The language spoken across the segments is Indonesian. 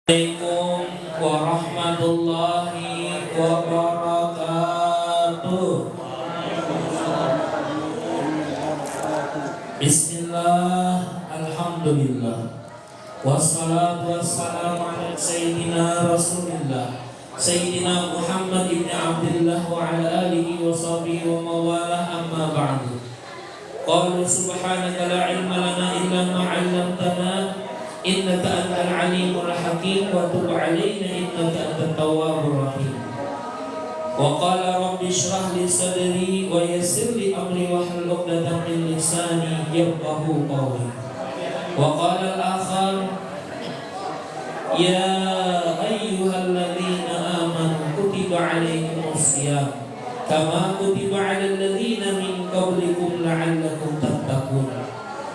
Assalamualaikum warahmatullahi wabarakatuh. Bismillah, alhamdulillah, wassalatu wassalamu ala sayyidina rasulillah Sayyidina Muhammad ibn Abdullah wa ala alihi wa sahbihi wa mawalah, amma ba'du. Qalu subhanaka la ilma lana illa ma 'allamtana innaka antal alimul hakim wa tub 'alaina innaka antat tawwabur rahim. Wa qala rabbi shrah li sadri wa yassir li amri wahlul 'uqdatam min lisani yafqahu qawli. Wa qala al-akhar ya ayyuhalladzina amanu kutiba 'alaikumus shiyam kama kutiba 'alal ladzina min qablikum la'allakum tattaqun.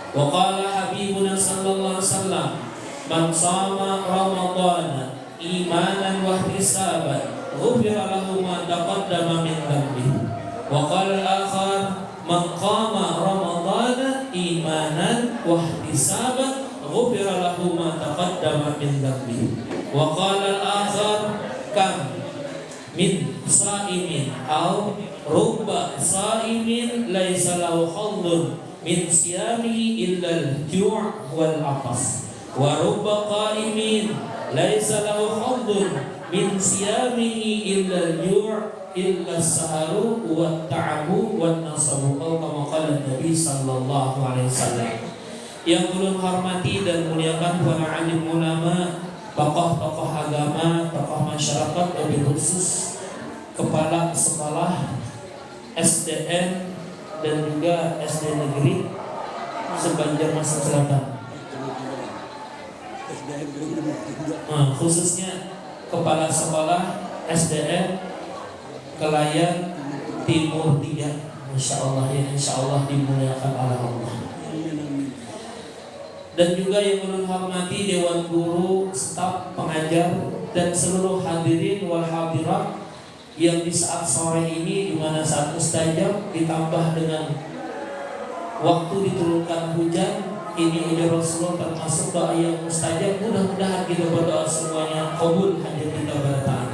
Wa qala habibuna sallallahu alaihi wasallam man shama ramadhana imanan wa ihtisaban ghufira lahu ma taqaddama min dhanbihi. Wa qala al-akhar man qama ramadhana imanan wa ihtisaban ghufira lahu ma taqaddama min dhanbihi. Wa qala al-akhar kam min sa'imin aw rubba sa'imin laisa lahu khaldun min siyamihi illa al-ju' wal aqas wa rubba qa'imin laisa lahu khaldun min siyamihi illa al-ju' illa as-saharu wa ta'abu wa nasabu kama qala Nabi sallallahu alaihi wasallam. Yang ulun hormati dan muliakan para alim ulama, tokoh-tokoh agama, tokoh masyarakat, lebih khusus kepala sekolah SDN dan juga SD negeri se-Banjarmasin Selatan. Khususnya kepala sekolah SDN Kelayan Timur 3, Masya Allah ya, Insya Allah dimuliakan oleh Allah. Dan juga yang ulun hormati Dewan Guru, staf pengajar, dan seluruh hadirin wal hadirat yang di saat sore ini, di mana saat mustajab ditambah dengan waktu diturunkan hujan, ini udah Rasulullah termasuk doa yang mustajab. Mudah-mudahan kita berdoa semuanya qabul hadir kita bertahan.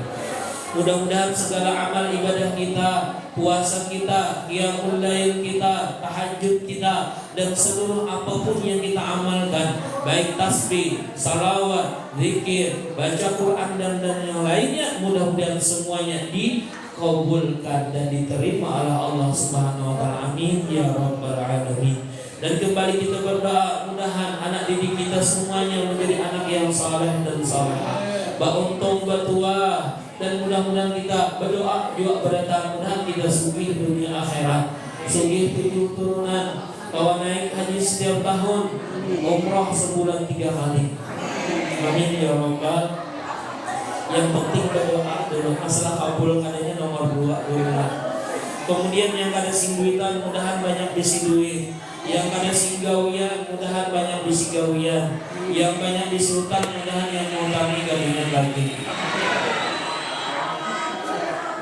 Mudah-mudahan segala amal ibadah kita, puasa kita, qiyamul lail kita, tahajud kita, dan seluruh apapun yang kita amalkan, baik tasbih, salawat, zikir, baca Quran dan yang lainnya, mudah-mudahan semuanya dikabulkan dan diterima oleh Allah Subhanahu wa taala. Amin ya rabbal alamin. Dan kembali kita berdoa, mudahan anak didik kita semuanya menjadi anak yang saleh dan salehah, bauntung batua, dan mudah-mudahan kita berdoa juga berdatang, mudahan kita sugih dunia akhirat, sugih 7 turunan, bahwa naik haji setiap tahun, umrah sebulan 3 kali. Amin ya rabbal. Yang penting berdoa dulu, masalah kabul kadanya nomor 2 dulu. Kemudian yang kada sing duitan, mudahan banyak bisi duit. Yang kada sing gawian, mudahan banyak bisi gawian. Yang banyak bisi utang, mudahan yang ngutangi gawian lagi.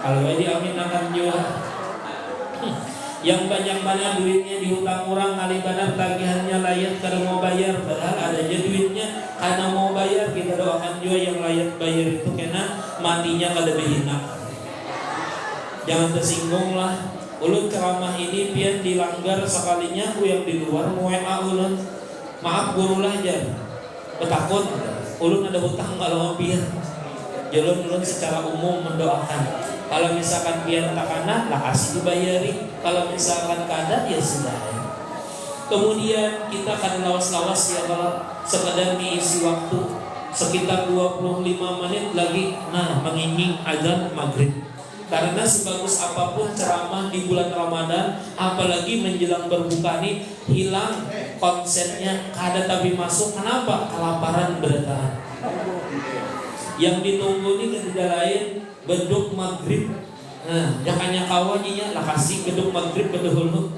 Kalau ini amin akan juga. Yang banyak-banyak duitnya dihutang orang, kali benar tagihannya layak kada mau bayar, padahal ada aja duitnya karena mau bayar. Kita doakan juga yang layak bayar itu karena matinya kada behina. Jangan tersinggung lah. Ulun ceramah ini pian dilanggar sekalinya, ku yang di luar mau WA ulun, maaf guru lah aja, betakut ulun ada hutang kalau mau pian. Jalur ulun secara umum mendoakan. Kalau misalkan pian takana, lah kasih dibayari. Kalau misalkan kada, ya sudah. Kemudian kita akan lawas-lawas ya, kalau sekadar diisi waktu sekitar 25 menit lagi, nah mengiring azan maghrib. Karena sebagus apapun ceramah di bulan Ramadan, apalagi menjelang berbuka nih, hilang konsennya, kada tapi masuk. Kenapa? Kelaparan bertahan. Yang ditunggu ini tidak lain beduk maghrib. Nah, jakanya kawannya lah kasih beduk maghrib bedahulu,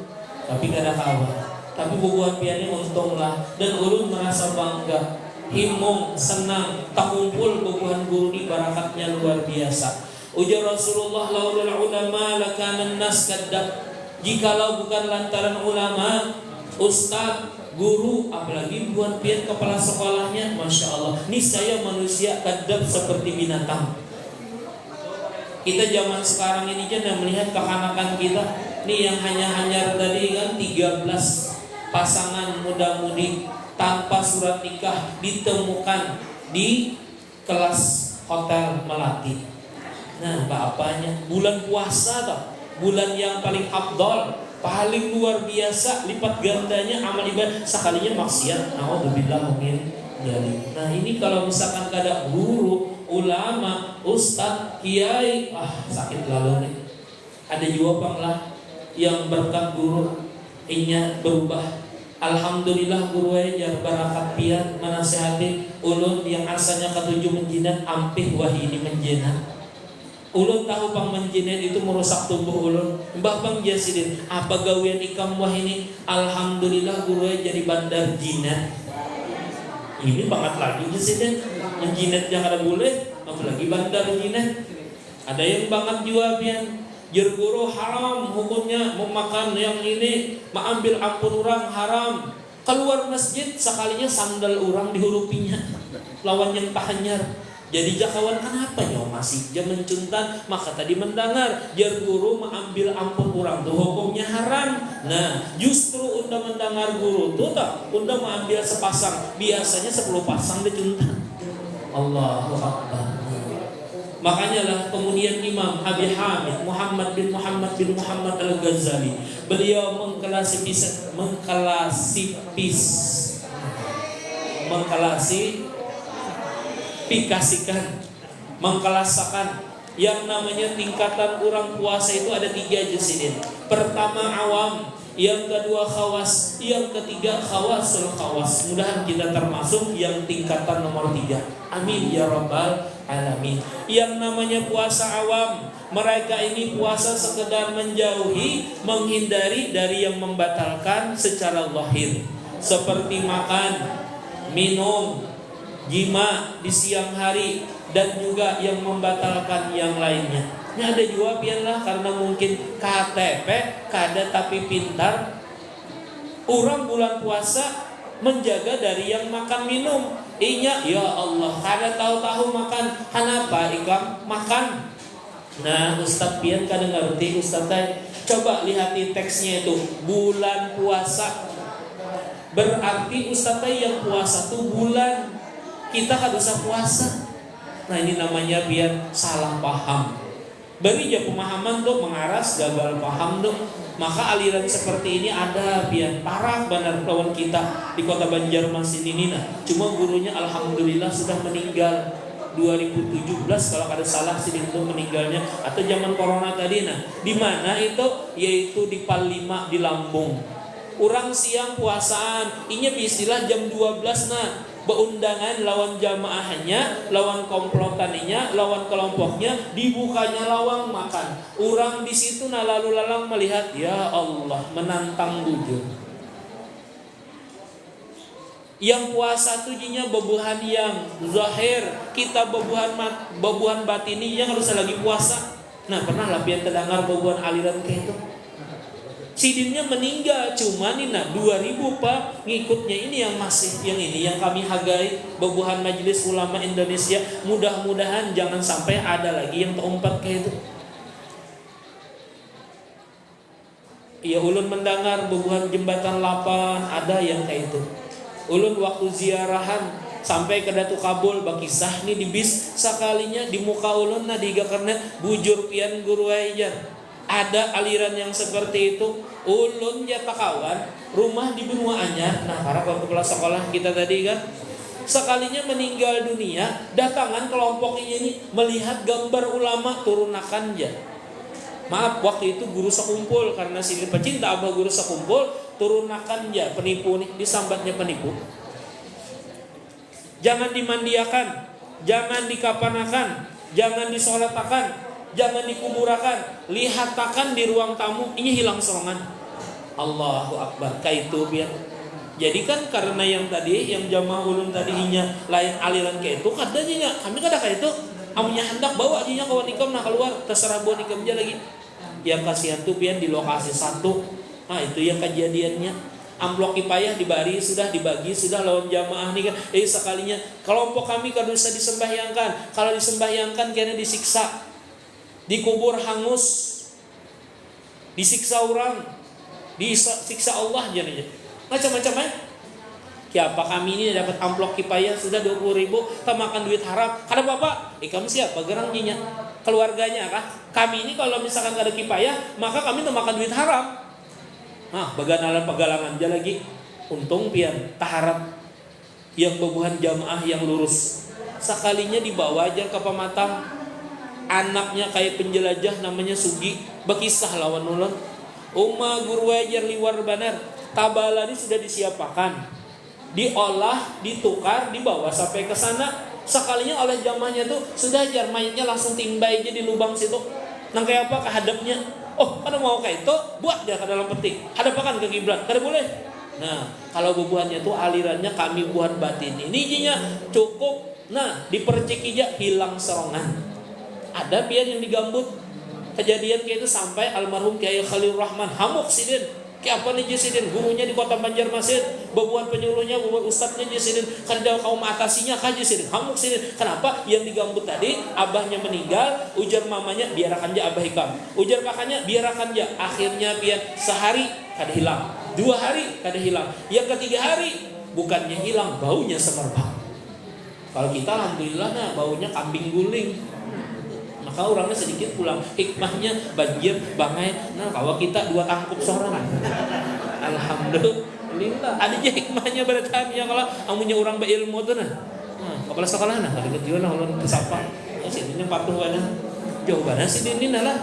tapi gak ada kawan. Tapi bubuhan piannya untung lah, dan ulun merasa bangga, himung, senang, tak kumpul bubuhan guru ini, barakatnya luar biasa. Ujar Rasulullah, laulul ulama lakanan nas kadab. Jikalau bukan lantaran ulama, ustaz, guru, apalagi buat pian kepala sekolahnya, masya Allah. Nih saya manusia kadang seperti binatang. Kita zaman sekarang ini aja melihat kekanakan kita. Nih yang hanya tadi kan 13 pasangan muda-mudi tanpa surat nikah ditemukan di kelas hotel Melati. Nah, apa-apanya? Bulan puasa toh, bulan yang paling afdol, paling luar biasa, lipat gandanya amal ibadah, sekalinya maksiat. Nauzubillah mungkin jadi. Nah, ini kalau misalkan ada guru, ulama, ustadz, kiai, sakit lalu nih. Ada juga bang lah yang berkat guru inya berubah. Alhamdulillah guru aja barakat pian menasihati ulun yang asalnya ketujuh menjinan ampih wah ini menjinan. Ulun tahu pang menjinan itu merusak tubuh ulun. Mbah Bang Jasidin, apa gawian ikam wah ini? Alhamdulillah guru jadi bandar jinan. Ini banget lagi Jasidin. Menjinet yang ada boleh, apalagi bandar jinan. Ada yang banget juga pian. Jer guru haram hukumnya memakan yang ini, mengambil ampun orang haram. Keluar masjid sekalinya sandal orang dihurupinya. Lawan yang tahanyar. Jadi jakawan kenapa ya masih jam mencuntan, maka tadi mendengar jer guru mengambil ampun orang tuh hukumnya haram. Nah, justru unda mendengar guru tuh tak unda mengambil sepasang, biasanya 10 pasang dicuntan. Allahu Akbar. Makanya lah kemudian Imam Abi Hamid Muhammad bin Muhammad Al-Ghazali, beliau mengkelasakan yang namanya tingkatan orang puasa itu ada 3 jesidin. Pertama awam, yang kedua khawas, yang ketiga khawasul khawas. Mudahan kita termasuk yang tingkatan nomor 3. Amin ya rabbal alamin. Yang namanya puasa awam, mereka ini puasa sekedar menjauhi, menghindari dari yang membatalkan secara zahir, seperti makan, minum, jima di siang hari, dan juga yang membatalkan yang lainnya. Ini ada juga pianlah karena mungkin KTP kada tapi pintar. Orang bulan puasa menjaga dari yang makan minum. Inya ya Allah kada tahu-tahu makan. Kenapa ikam makan? Nah, Ustaz pian kada ngerti Ustaz teh. Coba lihat di teksnya itu bulan puasa. Berarti Ustaz teh yang puasa tuh bulan. Kita kada usah puasa. Nah, ini namanya biar salah paham. Beri aja pemahaman tuh mengaras gagal paham tuh. Maka aliran seperti ini ada biar parah benar kawan kita di kota Banjarmasin ini. Nah, cuma gurunya alhamdulillah sudah meninggal 2017 kalau ada salah sih itu meninggalnya, atau zaman corona tadi. Nah, di mana itu? Yaitu di Pal 5 di Lampung. Orang siang puasaan, inya istilah jam 12 nah. Beundangan lawan jamaahnya, lawan komplotannya, lawan kelompoknya, dibukanya lawang makan. Orang di situ nah lalu lalang melihat, ya Allah menantang bujur. Yang puasa tujunya bebuhan yang zahir, kita bebuhan batini yang harus lagi puasa. Nah pernah lah biar terdengar bebuhan aliran kayak itu. Sidinnya meninggal, cuman ini 2000 pak ngikutnya ini yang masih yang kami hargai bebuhan Majelis Ulama Indonesia. Mudah-mudahan jangan sampai ada lagi yang terumpat kayak itu. Ya ulun mendengar bebuhan jembatan 8 ada yang kayak itu. Ulun waktu ziarahan sampai ke Datu Kabul bakisah nih di bis sekalinya di muka ulun nah diga karena bujur pian guru aja. Ada aliran yang seperti itu. Ulun ya kawan rumah di Benua Anyar. Nah para kepala sekolah kita tadi kan sekalinya meninggal dunia, datangan kelompok ini melihat gambar ulama turunakan ya. Maaf waktu itu guru sekumpul karena sini pecinta abah guru sekumpul turunakan ya penipu nih disambatnya penipu. Jangan dimandiakan, jangan dikapanakan, jangan disolatakan, jangan dikuburakan, lihatakan di ruang tamu, ini hilang serangan. Allahu Akbar, kaitu biar. Jadi kan karena yang tadi, yang jamaah ulun tadinya lain aliran kayak itu, katanya kami kada kayak itu, amunya hendak bawa aja kawan ikam nah keluar, terserah buat ikam aja lagi. Yang kasihan tuh pian di lokasi 1. Nah itu yang kejadiannya. amplop kipayah dibagi sudah lawan jamaah nih kan. Sekalinya kelompok kami kada usah disembahyangkan. Kalau disembahyangkan kena disiksa, dikubur hangus, disiksa orang, disiksa Allah jadinya. Macam-macam ya. Siapa kami ini dapat amplop kipayah sudah 20.000, kita makan duit haram. Kada bapak, kamu siapa? Gerang nyinya keluarganya kah? Kami ini kalau misalkan kada kipayah, maka kami tuh makan duit haram. Nah, baganalan pegalangan aja lagi. Untung pian taharap yang bebuhan jamaah yang lurus. Sekalinya dibawa aja ke pematang. Anaknya kayak penjelajah namanya Sugi, berkisah lawan ulun. Uma guru ajar liwar banar. Tabala ini sudah disiapakan, diolah, ditukar, dibawa sampai ke sana. Sekalinya oleh jamaahnya tuh sudah ajar mayatnya langsung timbai aja di lubang situ. Nang kayak apa kehadapnya? Oh, kada mau kayak itu, buat dia ke dalam peti. Hadapakan ke kiblat, kada boleh. Nah, kalau bubuhannya tuh alirannya kami buat batin. Ini ijinya cukup. Nah, dipercik aja hilang serongan. Ada pian yang digambut. Kejadian kayak itu sampai almarhum Kiai Khalil Rahman hamuk sidin. Kayak apa nih Jasidin, gurunya di kota Banjarmasin, bebuan penyuluhnya, bebuan ustadznya Jasidin, kada kaum atasinya kan Jasidin, hamuk sidin. Kenapa? Yang digambut tadi, abahnya meninggal, ujar mamanya biarkan aja abah hikam, ujar kakaknya biarkan aja. Akhirnya pian sehari kada hilang, 2 hari kada hilang, yang ketiga hari bukannya hilang, baunya semerbak. Kalau kita alhamdulillah nah baunya kambing guling. Maka orangnya sedikit pulang, hikmahnya banjir bangai. Nah kalau kita 2 tangkup sorangan, alhamdulillah ada aja hikmahnya pada tahapnya. Kalau amunya orang berilmu tuh nah kepala sekolah nah ada kejuan nah ulun kesapa sini patuh kana jawabannya sih ini lah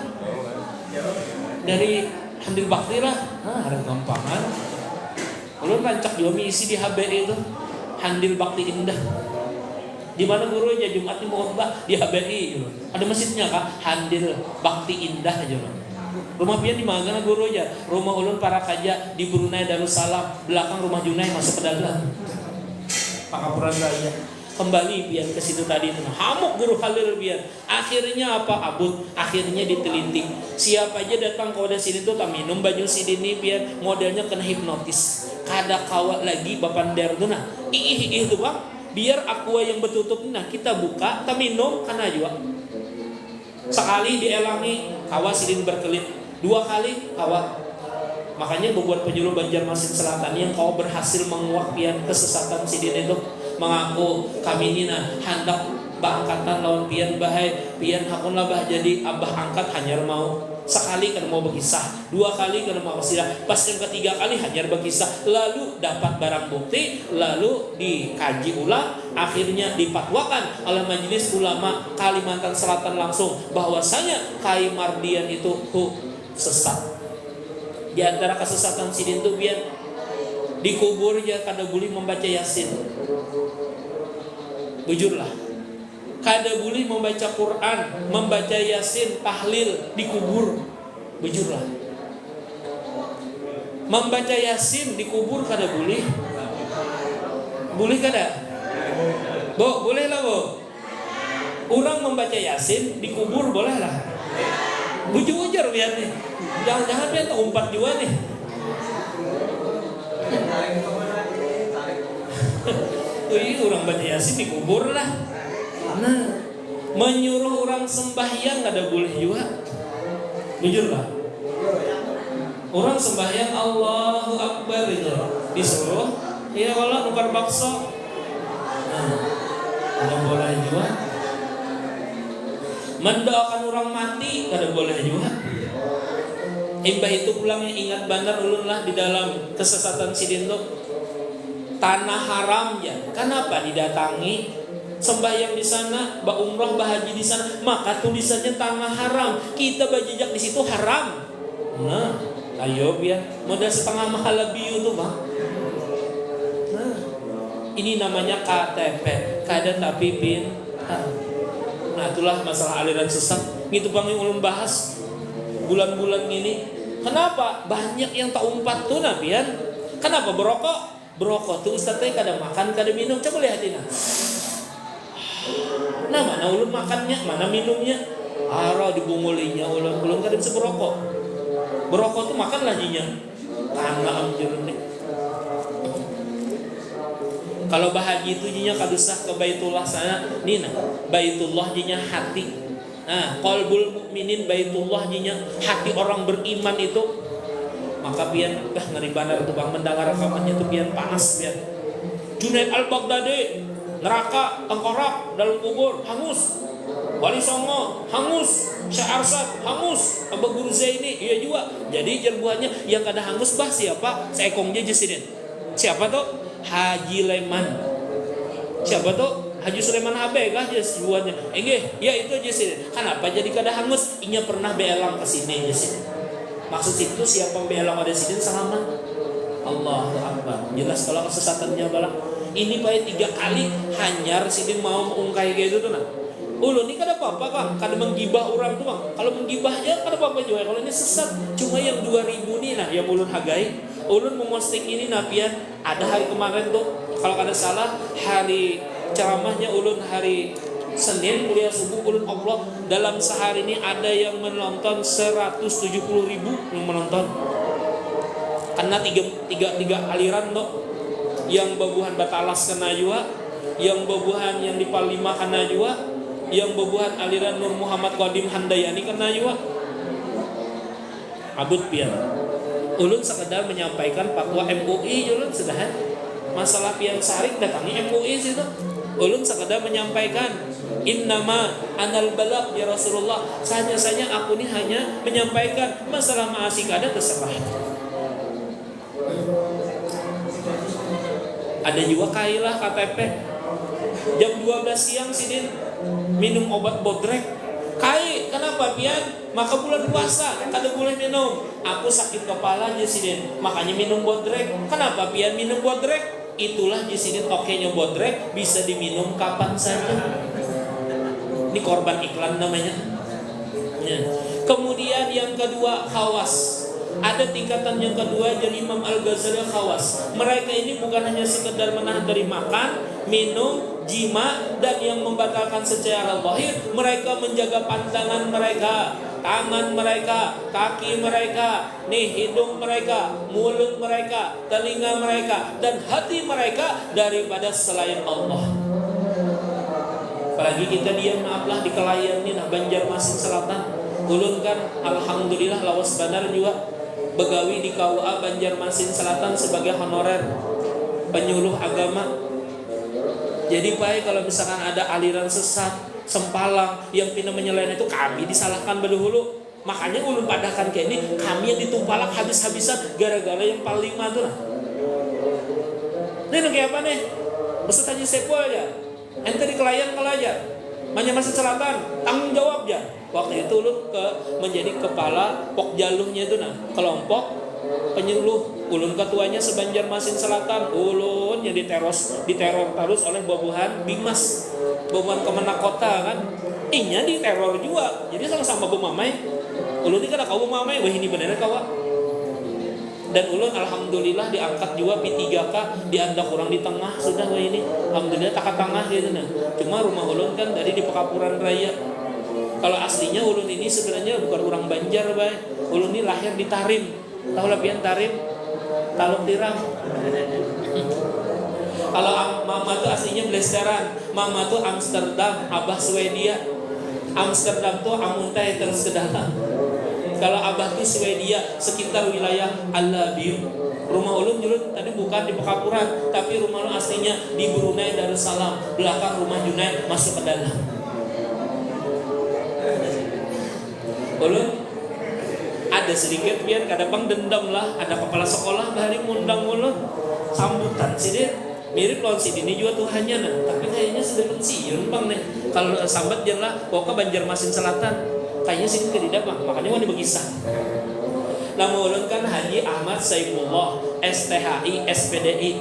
dari Handil Bakti lah. Ada gampangan ulun rancak juga misi di HBI itu Handil Bakti Indah. Di mana gurunya Jumat ini mau khotbah di HBI gitu. Ada masjidnya kak, Handil Bakti Indah aja. Rumah pian di mana gurunya? Rumah ulun para kaja di Brunei Darussalam, belakang rumah Junai masuk ke dalam. Pakapuran raya. Kembali pian ke situ tadi itu. Hamuk guru Khalil pian. Akhirnya apa? Abut. Akhirnya diteliti. Siapa aja datang ke sini tuh tak minum baju sidini pian modelnya kena hipnotis. Kada kawat lagi bapander tuh nah. Ih tuh bang. Biar aqua yang bertutup nah kita buka, kita minum karena juga. Sekali dielangi kawa sidin berkelit, 2 kali kawa. Makanya membuat penyuluh Banjarmasin Selatan yang kau berhasil menguak pian kesesatan sidin itu mengaku kami ini nah hendak bangkatan lawan pian bahai pian hakun lah bah jadi abah angkat hanyar mau. Sekali kan mau berkisah, 2 kali kan mau berkisah, pas yang ketiga kali hanya berkisah, lalu dapat barang bukti, lalu dikaji ulang, akhirnya dipatwakan oleh Majelis Ulama Kalimantan Selatan langsung bahwasanya Kai Mardian itu sesat. Di antara kesesatan sidin itu biar dikubur ya kada boleh membaca Yasin. Bujurlah. Kada boleh membaca Quran, membaca Yasin, tahlil, dikubur. Bujurlah. Membaca Yasin dikubur kada boleh. Boleh kada? Bo, boleh lah bo. Orang membaca Yasin dikubur boleh lah. Bujur biar nih. Jangan biar umpat juga nih. Orang baca Yasin dikubur lah. Nah, menyuruh orang sembahyang ada boleh juga. Jujur lah. Orang sembahyang Allahu Akbar itu disuruh, ya kalau nukar bakso. Nah, ada boleh juga. Mendoakan orang mati ada boleh juga. Imbah itu pulang yang ingat bandar ulun lah di dalam kesesatan sidin tuh tanah haram ya. Kenapa didatangi? Sembahyang di sana, umrah, haji di sana, maka tulisannya tanah haram. Kita bajajak di situ haram. Nah, ayo biar modal setengah mahal biu tuh bang. Nah, ini namanya KTP, kada tapi pin. Nah, itulah masalah aliran sesat. Gitu bang yang ulun bahas bulan-bulan ini. Kenapa banyak yang tak umpat tuh nabian? Kenapa berokok? Berokok tuh ustadznya kada makan, kada minum. Coba lihatin. Nah mana ulun makannya, mana minumnya? Arah dibungulinya ulun kada bisa berokok. Berokok tuh makan lajinya. Tanah amjur nih. Kalau bahagia itu jinya kadusah ke Baitullah sana nina. Baitullah jinya hati. Nah, qalbul mukminin Baitullah jinya hati orang beriman itu. Maka pian ngeri bandar tuh Bang mendengar rekamannya tuh pian panas pian. Junaid Al-Baghdadi neraka tengkorak dalam kubur hangus. Wali Songo hangus, Syekh Arsad hangus, Abu Guru Zaini iya juga. Jadi jerbuannya yang kada hangus bah siapa? Seekongnya jesiden. Siapa tuh? Haji Leman. Siapa tuh? Haji Sulaiman Habe kah jerbuannya? Enggak, ya itu jesiden. Kenapa jadi kada hangus? Inya pernah beelang ke sini jesiden. Maksud itu siapa beelang ada sini selamat. Allahu Akbar. Jelas kalau kesesatannya balang. Ini pakai 3 kali hanyar sidin mau mengungkai kayak gitu tuh nah. Ulun ini kada apa-apa Kang, kada menggibah orang tuh Bang. Kalau menggibahnya kada apa-apa juga. Kalau ini sesat, cuma yang 2000 nih nah yang ulun hagai. Ulun memosting ini napian ada hari kemarin tuh kalau kada salah hari ceramahnya ulun hari Senin kuliah subuh ulun Allah dalam sehari ini ada yang menonton 170.000 yang menonton. Karena tiga aliran tuh. Yang babuhan Batalas kena jua, yang babuhan yang di Palima kena jua, yang babuhan aliran Nur Muhammad Qadim Handayani kena jua. Abut pian. Ulun sekedar menyampaikan fatwa MUI ulun sudah masalah pian sarik datangi MUI situ. Ulun sekedar menyampaikan innama anal balagh ya Rasulullah. Saja aku ini hanya menyampaikan masalah ma'asi kada terserah. Ada juga kailah KTP jam 12 siang sidin minum obat bodrek. Kai kenapa pian? Maka bulan puasa kada boleh minum. Aku sakit kepala aja sidin, makanya minum bodrek. Kenapa pian minum bodrek? Itulah sidin okenya bodrek bisa diminum kapan saja. Ini korban iklan namanya. Ya. Kemudian yang kedua khawas. Ada tingkatan yang kedua dari Imam Al-Ghazali khawas. Mereka ini bukan hanya sekedar menahan dari makan, minum, jima dan yang membatalkan secara zahir. Mereka menjaga pandangan mereka, tangan mereka, kaki mereka, nih hidung mereka, mulut mereka, telinga mereka dan hati mereka daripada selain Allah. Apalagi kita diam maaflah di Kelayan nih nah Banjarmasin Selatan. Ulun kan alhamdulillah lawas benar juga begawi di KUA Banjarmasin Selatan sebagai honorer penyuluh agama. Jadi Pak, kalau misalkan ada aliran sesat, sempalang yang pindah menyelain itu kami disalahkan berdahulu. Makanya ulun padahkan kayak ini kami yang ditumpalak habis-habisan gara-gara yang paling lima tuh. Nih kayak apa nih? Ustaz Haji Sepo aja. Ente di Kelayan kalau aja. Banjarmasin Selatan tanggung jawab ya. Waktu itu ulun menjadi kepala Pokjaluhnya itu nah kelompok penyuluh. Ulun ketuanya seBanjarmasin Selatan. Ulun yang diteror terus oleh babuhan Bimas, babuhan Kemenak Kota kan. Inya diteror juga. Jadi sama-sama bumamai. Ulun ini kada kau bumamai, wah ini bener kawa. Dan ulun alhamdulillah diangkat juga P3K di anda kurang di tengah sudah wah ini. Alhamdulillah tak tengah gitu nah. Cuma rumah ulun kan dari di Pekapuran Raya. Kalau aslinya ulun ini sebenarnya bukan orang Banjar, bay. Ulun ini lahir di Tarim. Tahu lah pian Tarim? Taluk Tiram. Kalau mama tuh aslinya Blesteran, mama tuh Amsterdam, abah Swedia. Amsterdam tuh amuntai terus ke dalam. Kalau abah tuh Swedia, sekitar wilayah Al-Labiu. Rumah ulun dulu tadi bukan di Pekapuran, tapi rumah ulun aslinya di Brunei Darussalam. Belakang rumah Junaid masuk ke dalam. Ulun ada sedikit biar kadang dendam lah. Ada kepala sekolah bahari mundang ulun sambutan sih dia mirip lawan si ini juga Tuhannya nah. Tapi kayaknya sudah pensiun bang nih. Kalau sambat jangan lah pokoknya Banjarmasin Selatan kayaknya sini tidak bang. Makanya mau dibegisah. Nama ulun kan Haji Ahmad Saifullah STHI SPDI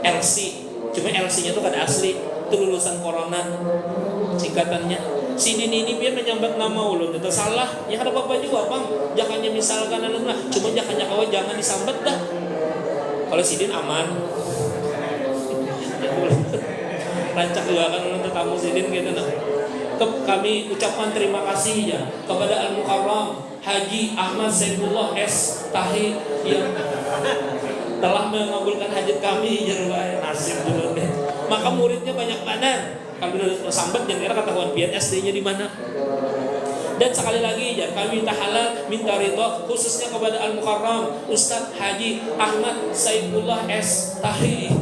LC. Cuma LC-nya tuh kan asli. Itu lulusan Corona singkatannya. Si Dini ini biar menyambat nama ulun itu salah. Ya ada apa-apa juga bang. Jangannya misalkan anak lah. Cuma jangannya kau jangan disambat dah. Kalau si Din aman. Rancak juga kan ulun tamu si Din gitu nah. Kami ucapkan terima kasih ya kepada Al-Mukarram Haji Ahmad Saifullah S. Tahi yang telah mengabulkan hajat kami jarwai nasib dulu deh. Maka muridnya banyak mana? Kalau sambat jangan kira ketahuan pian SD-nya di mana. Dan sekali lagi ya, kami minta halal, minta ridho khususnya kepada Al-Mukarram Ustadz Haji Ahmad Saifullah S. Tahi.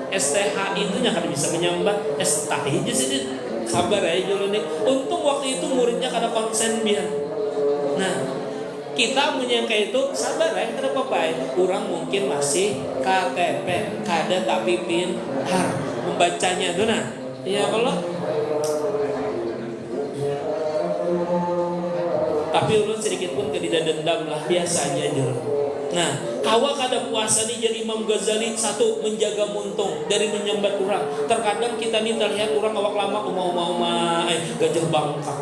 STH itu yang kada bisa menyambat STH aja sih. Sabar ya dulu nih. Untung waktu itu muridnya kada konsen biar. Nah, kita menyangka itu sabar ya, kenapa baik? Orang mungkin masih KTP, kada tapi pintar membacanya tuh nah. Ya kalau tapi ulun sedikit pun tidak dendam lah, biasa aja dulu. Nah, kawa kada puasa nih jadi Imam Ghazali satu menjaga muntung dari menyambat orang. Terkadang kita nih terlihat orang awak lama gajah bangkang.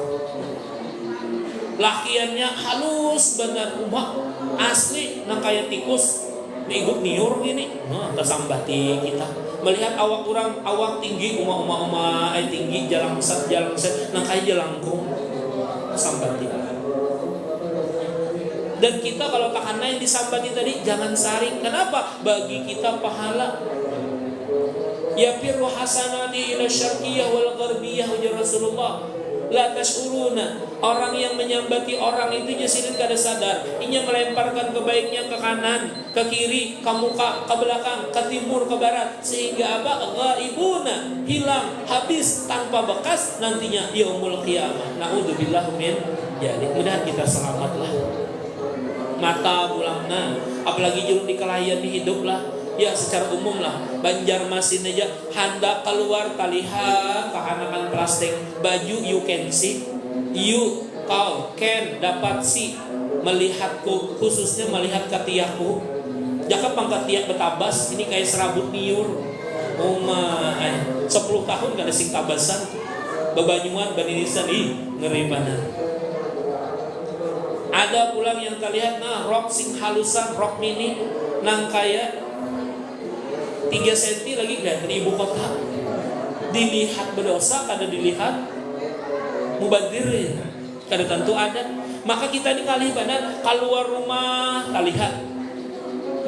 Lakiannya halus benar umak asli nang kayak tikus ikut niur gini. Nah, tersambati kita melihat awak orang awak tinggi tinggi jalan besar nang kayak jelangkung sambati. Dan kita kalau takana yang disambati tadi jangan saring. Kenapa? Bagi kita pahala. Ya firru hasanati ila syarqiyah wal gharbiyah ujar Rasulullah. La tashuruna. Orang yang menyambati orang itu jasirin kada sadar. Inya melemparkan kebaiknya ke kanan, ke kiri, ke muka, ke belakang, ke timur, ke barat. Sehingga apa? Ghaibuna, hilang, habis, tanpa bekas nantinya yaumul qiyamah. Na'udzubillah min. Jadi mudah kita selamatlah. Mata bulangna, apalagi jurung di kelahian di hidup lah. Ya secara umum lah, Banjarmasin aja hendak keluar talihat kehanakan plastik baju you can see, you kau can dapat see melihatku, khususnya melihat ketiakku. Jaka pangkat tiak betabas ini kayak serabut niur. 10 tahun kada sing tabasan. Babanyuan baninisan ngeri mana. Ada pulang yang terlihat rok sing halusan, rok mini nang kaya 3 cm lagi kelihatan ibu kota. Dilihat berdosa, kada dilihat mubadir ya. Kada tentu ada. Maka kita ini kali badan keluar rumah terlihat,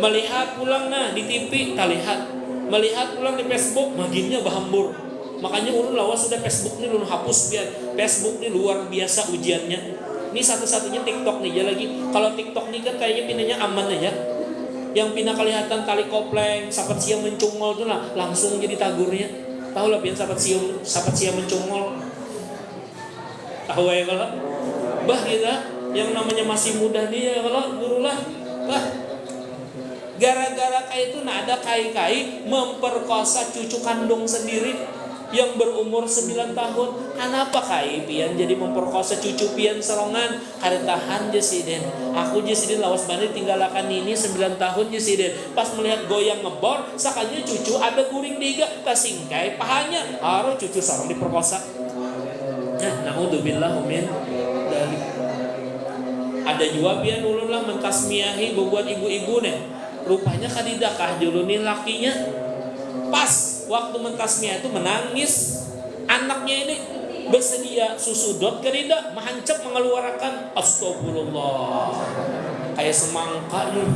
melihat pulang di TV terlihat, melihat pulang di Facebook maginnya bahambur. Makanya ulun lawas sudah Facebook nih ulun hapus biar Facebook nih luar biasa ujiannya. Ini satu-satunya TikTok nih ya lagi. Kalau TikTok nih kan kayaknya pinanya aman aja. Yang pindah kelihatan tali kopleng, sapat siang mencungol tuh lah, langsung jadi tagurnya. Tahu lah pian sapat siang mencungol. Tahu ya kalau bah kita yang namanya masih muda nih ya kalau guru lah. Bah gara-gara kayak itu ada kai-kai memperkosa cucu kandung sendiri yang berumur 9 tahun. Kenapa kai pian jadi memperkosa cucu pian serongan? Kada tahan jesiden. Aku jesiden lawas bani tinggalakan ini 9 tahun jesiden. Pas melihat goyang ngebor, sakanya cucu ada guring diga, tasingkai pahanya. Aro cucu sarong diperkosa. Nah, naudzubillah min dari. Ada juga pian ulun lah mentasmiahi buat ibu-ibu nih. Rupanya kadidakah julunin lakinya. Pas waktu mentasmiah itu menangis, anaknya ini bersedia susudot kerida mahancap mengeluarkan astagfirullah kayak semangka nih.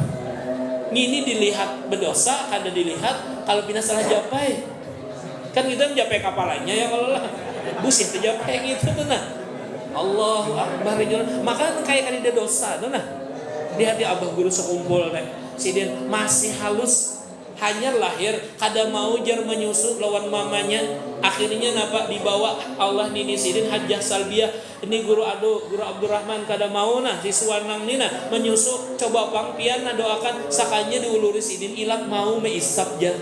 Ini dilihat berdosa, kada dilihat kalau pindah salah japai. Kan kita menjapai kapalannya ya kalau lah busi itu japai gitu tuh nah. Allahu akbar. Maka kayak kada dosa tuh nah. Di hati abah guru sekumpul deh. Sidin masih halus, hanya lahir kada mau jar menyusu lawan mamanya. Akhirnya napa dibawa Allah nini sidin hajjah salbiah. Ini guru Abdurrahman kada mau siswanang nina menyusu. Coba pangpian doakan sakanya diuluri sidin ilang mau meisap jar.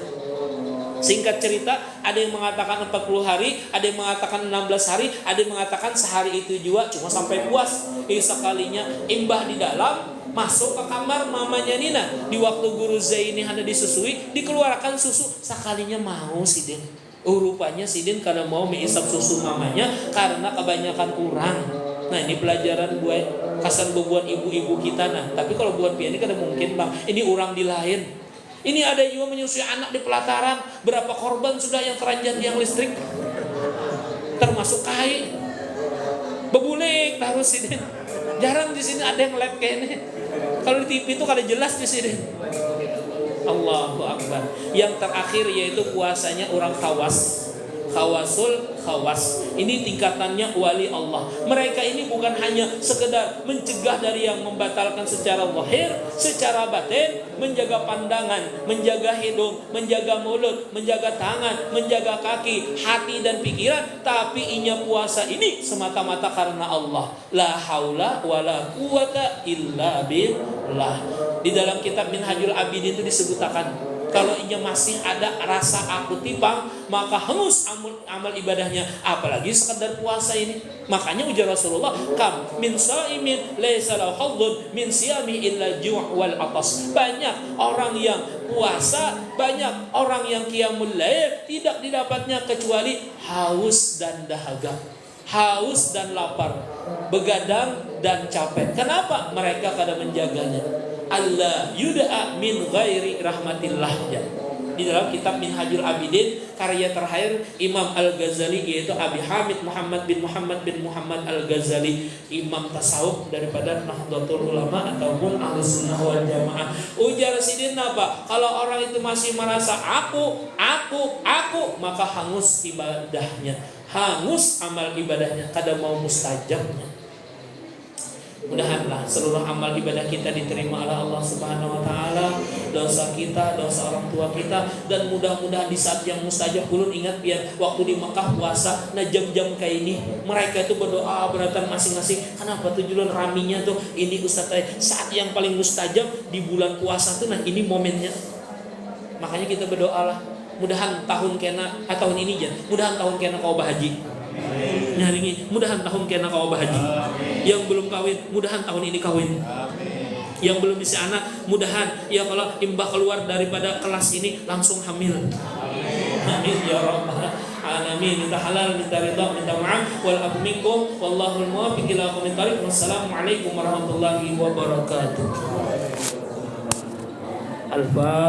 Singkat cerita, ada yang mengatakan 40 hari, ada yang mengatakan 16 hari, ada yang mengatakan sehari itu juga cuma sampai puas. Sekalinya imbah di dalam, masuk ke kamar mamanya Nina. Di waktu guru Zaini hendak disusui, dikeluarkan susu. Sekalinya mau sidin. Rupanya sidin kada mau meisap susu mamanya karena kebanyakan kurang. Nah ini pelajaran buat kasan buat ibu-ibu kita Tapi kalau buat pian ini kada mungkin bang. Ini orang di lain. Ini ada juga menyusui anak di pelataran. Berapa korban sudah yang teranjat tiang listrik, termasuk kai bebulik harus sidin. Jarang di sini ada yang lab kayak ini. Kalau di TV itu kada jelas di sini. Allahu Akbar. Yang terakhir yaitu puasanya orang khawasul khawas. Ini tingkatannya wali Allah. Mereka ini bukan hanya sekedar mencegah dari yang membatalkan secara zahir, secara batin, menjaga pandangan, menjaga hidung, menjaga mulut, menjaga tangan, menjaga kaki, hati dan pikiran, tapi inya puasa ini semata-mata karena Allah. La haula wala quwata illa billah. Di dalam kitab Minhajul Abidin itu disebutkan, kalau ia masih ada rasa aku tipang, maka hangus amal ibadahnya, apalagi sekedar puasa ini. Makanya ujar Rasulullah, kam min shaimin laisa lahu haddun min siyami illa ju' wal atas. Banyak orang yang puasa, banyak orang yang qiyamul lail, tidak didapatnya kecuali haus dan dahaga, haus dan lapar, begadang dan capek. Kenapa? Mereka kadang menjaganya. Allah yud'a min ghairi rahmatillah. Di dalam kitab Minhajul Abidin, karya terakhir Imam Al-Ghazali, yaitu Abi Hamid Muhammad bin Muhammad Al-Ghazali, imam tasawuf daripada Nahdlatul Ulama ataupun Ahlus Sunnah wal Jamaah. Ujar sidin apa? Kalau orang itu masih merasa aku, maka hangus ibadahnya, hangus amal ibadahnya, kadang mau mustajabnya. Mudah-mudahanlah seluruh amal ibadah kita diterima oleh Allah Subhanahu wa taala, dosa kita, dosa orang tua kita, dan mudah-mudahan di saat yang mustajab. Ulun ingat biar waktu di Mekah puasa, nah jam-jam kayak ini mereka itu berdoa beratan masing-masing. Kenapa tujuan raminya tuh ini Ustaz, saat yang paling mustajab di bulan puasa tuh, nah ini momennya. Makanya kita berdoalah, mudahan tahun kena tahun ini aja, mudahan tahun kena kau bahaji. Nyaringi, mudahan tahun kena kau bahaji. Yang belum kawin, mudahan tahun ini kawin. Yang belum bisa anak, mudahan ya kalau imbah keluar daripada kelas ini langsung hamil. Amin ya rabbal alamin. Minta halal, minta ridha, minta maaf. Wal afu minkum wallahul muwaffiq ila aqwamit thariq. Wassalamualaikum warahmatullahi wabarakatuh. Alfa